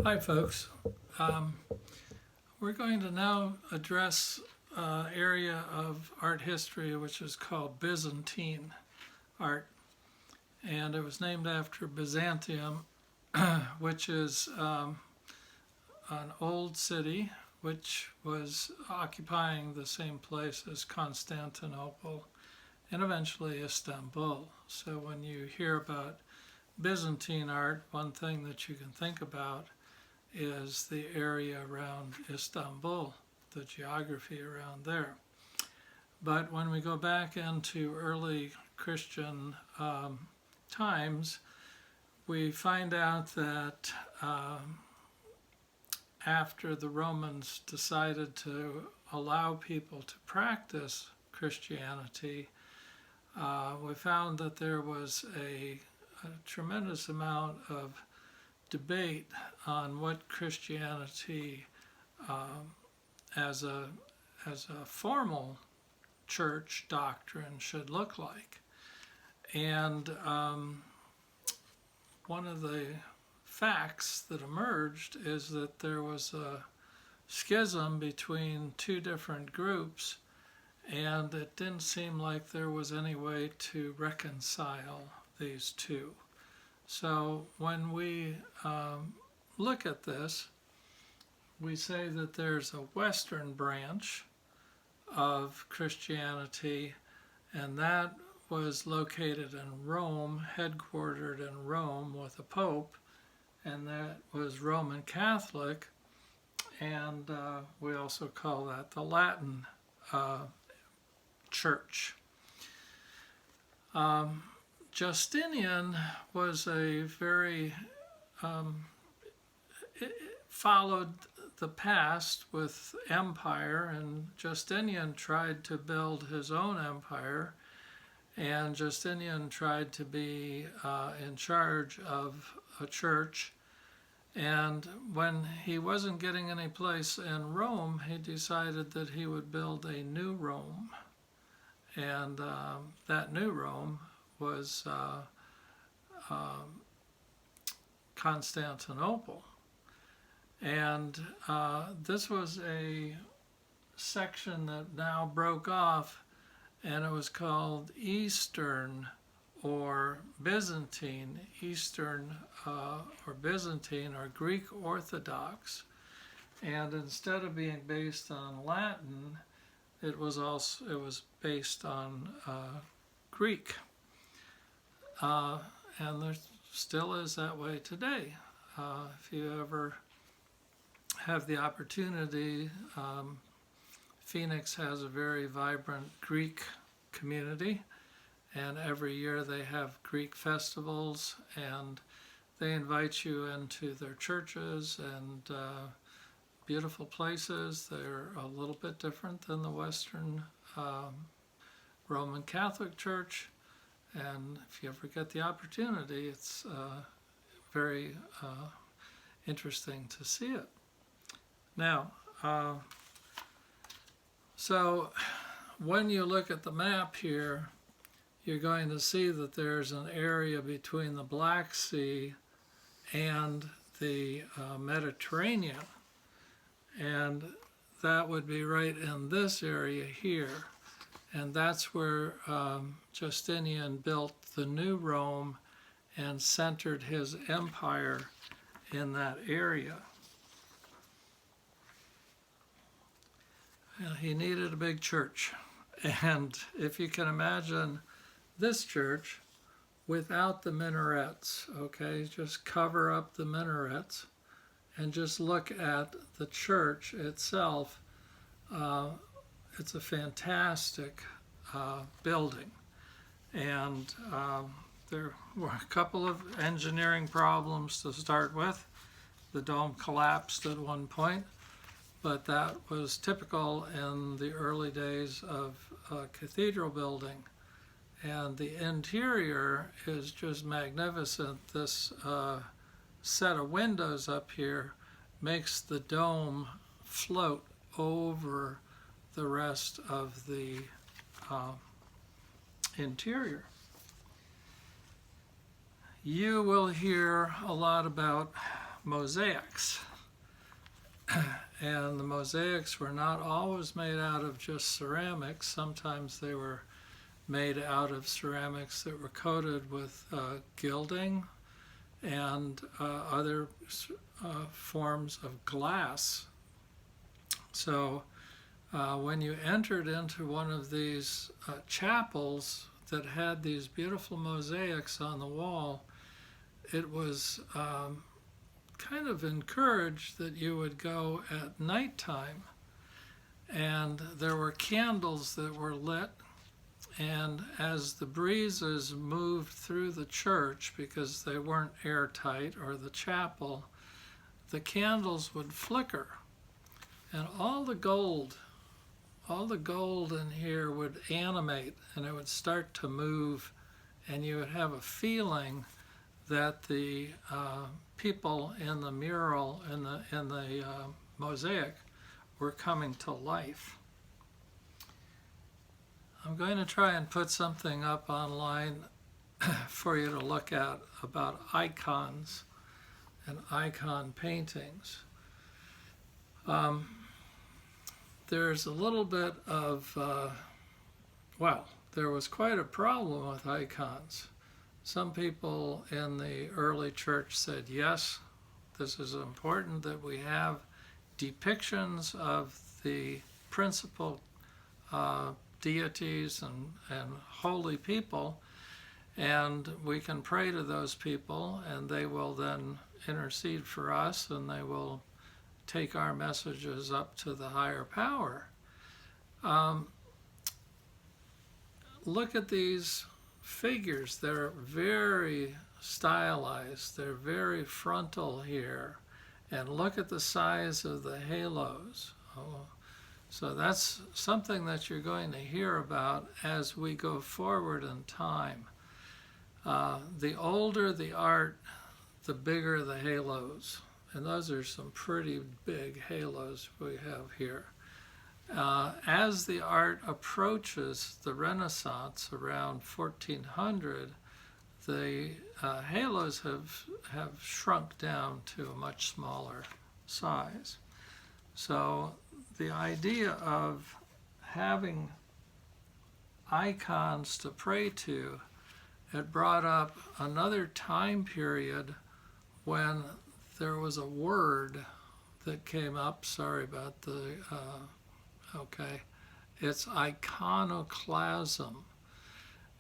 Hi folks. Um, we're going to now address an area of art history which is called Byzantine art, and it was named after Byzantium, which is an old city which was occupying the same place as Constantinople and eventually Istanbul. So when you hear about Byzantine art, one thing that you can think about is the area around Istanbul, the geography around there. But when we go back into early Christian times, we find out that after the Romans decided to allow people to practice Christianity, we found that there was a tremendous amount of debate on what Christianity as a formal church doctrine should look like. And one of the facts that emerged is that there was a schism between two different groups, and it didn't seem like there was any way to reconcile these two. So when we look at this, we say that there's a Western branch of Christianity, and that was located in Rome, headquartered in Rome with a pope, and that was Roman Catholic, and we also call that the Latin Church. Justinian was a very, followed the past with empire, and Justinian tried to build his own empire, and Justinian tried to be in charge of a church. And when he wasn't getting any place in Rome, he decided that he would build a new Rome. And that new Rome was Constantinople. And this was a section that now broke off, and it was called Eastern or Byzantine, Eastern or Byzantine or Greek Orthodox. And instead of being based on Latin, it was based on Greek. And there still is that way today. If you ever have the opportunity, Phoenix has a very vibrant Greek community, and every year they have Greek festivals, and they invite you into their churches and beautiful places. They're a little bit different than the Western Roman Catholic Church, and if you ever get the opportunity, it's very interesting to see it. Now, so when you look at the map here, you're going to see that there's an area between the Black Sea and the Mediterranean, and that would be right in this area here, and that's where Justinian built the new Rome and centered his empire in that area. He needed a big church, and if you can imagine this church without the minarets, okay, just cover up the minarets and just look at the church itself. It's a fantastic building, and there were a couple of engineering problems to start with. The dome collapsed at one point, but that was typical in the early days of cathedral building. And the interior is just magnificent. This set of windows up here makes the dome float over the rest of the interior. You will hear a lot about mosaics. And the mosaics were not always made out of just ceramics. Sometimes they were made out of ceramics that were coated with gilding and other forms of glass. So when you entered into one of these chapels that had these beautiful mosaics on the wall, it was kind of encouraged that you would go at nighttime, and there were candles that were lit, and as the breezes moved through the church, because they weren't airtight, or the chapel, the candles would flicker, and all the gold in here would animate, and it would start to move, and you would have a feeling that the people in the mural, in the mosaic, were coming to life. I'm going to try and put something up online for you to look at about icons and icon paintings. There's a little bit of, there was quite a problem with icons. Some people in the early church said, yes, this is important that we have depictions of the principal deities and holy people, and we can pray to those people, and they will then intercede for us, and they will take our messages up to the higher power. Look at these figures. They're very stylized. They're very frontal here. And look at the size of the halos. So that's something that you're going to hear about as we go forward in time. The older the art, the bigger the halos. And those are some pretty big halos we have here. As the art approaches the Renaissance around 1400, the halos have shrunk down to a much smaller size. So the idea of having icons to pray to, it brought up another time period when there was a word that came up, sorry about the, it's iconoclasm.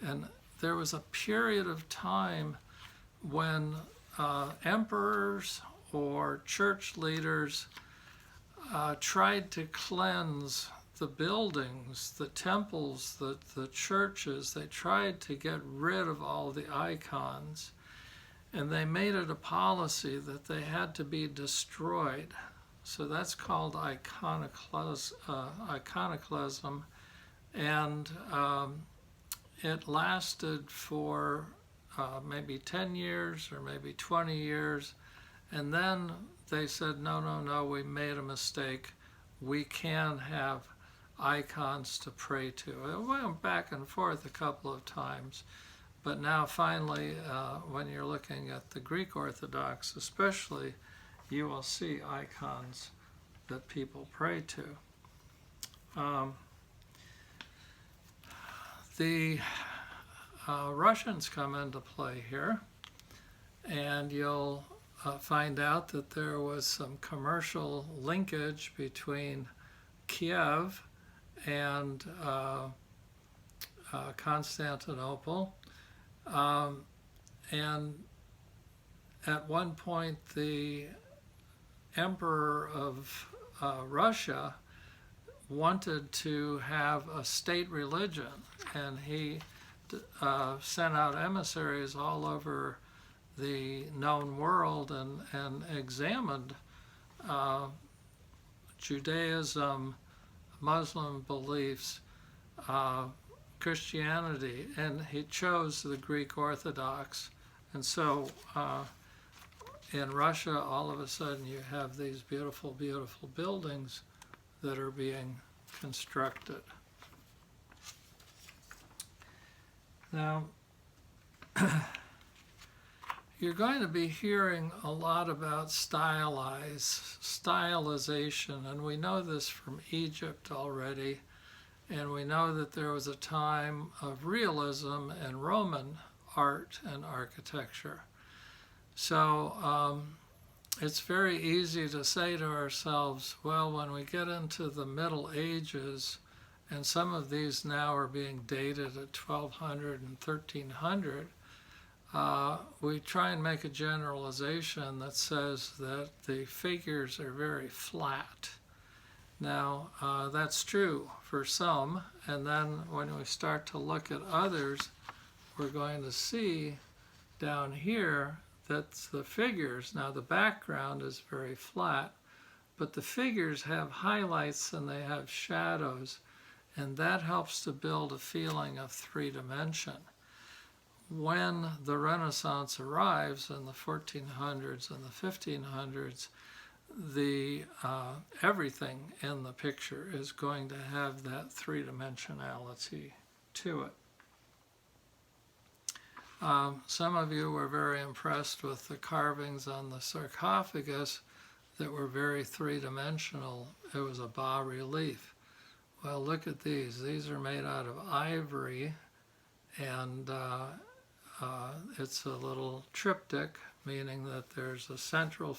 And there was a period of time when emperors or church leaders tried to cleanse the buildings, the temples, the churches. They tried to get rid of all the icons, and they made it a policy that they had to be destroyed. So that's called iconoclasm, and it lasted for maybe 10 years or maybe 20 years, and then they said, no, we made a mistake. We can have icons to pray to. It went back and forth a couple of times, but now finally, when you're looking at the Greek Orthodox especially, you will see icons that people pray to. The Russians come into play here, and you'll find out that there was some commercial linkage between Kiev and Constantinople. And at one point, the Emperor of Russia wanted to have a state religion, and he sent out emissaries all over the known world and examined Judaism, Muslim beliefs, Christianity, and he chose the Greek Orthodox. And so in Russia, all of a sudden you have these beautiful, beautiful buildings that are being constructed. Now, you're going to be hearing a lot about stylization, and we know this from Egypt already, and we know that there was a time of realism in Roman art and architecture. So it's very easy to say to ourselves, well, when we get into the Middle Ages, and some of these now are being dated at 1200 and 1300, we try and make a generalization that says that the figures are very flat. Now, that's true for some, and then when we start to look at others, we're going to see down here that the figures, now the background is very flat, but the figures have highlights and they have shadows, and that helps to build a feeling of three dimension. When the Renaissance arrives in the 1400s and the 1500s, everything in the picture is going to have that three-dimensionality to it. Some of you were very impressed with the carvings on the sarcophagus that were very three-dimensional. It was a bas-relief. Well, look at these. These are made out of ivory, and it's a little triptych, meaning that there's a central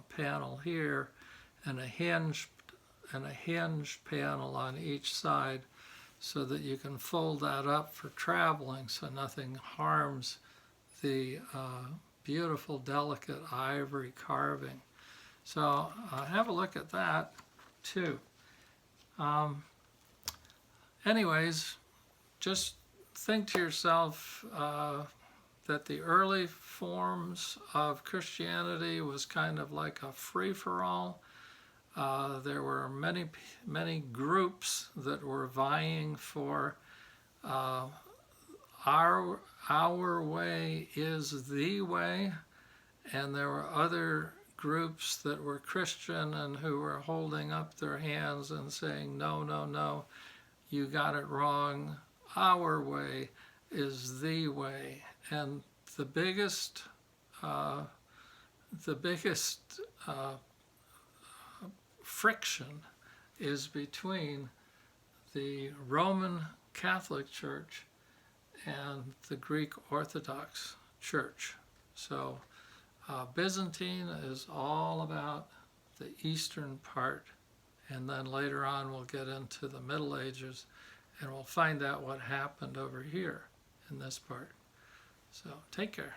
panel here and a hinged panel on each side, so that you can fold that up for traveling so nothing harms the beautiful, delicate ivory carving. So have a look at that too. Anyways, just think to yourself that the early forms of Christianity was kind of like a free-for-all. There were many groups that were vying for our way is the way, and there were other groups that were Christian and who were holding up their hands and saying, no, no, no, you got it wrong. Our way is the way. And the biggest friction is between the Roman Catholic Church and the Greek Orthodox Church. So Byzantine is all about the eastern part, and then later on we'll get into the Middle Ages and we'll find out what happened over here in this part. So take care.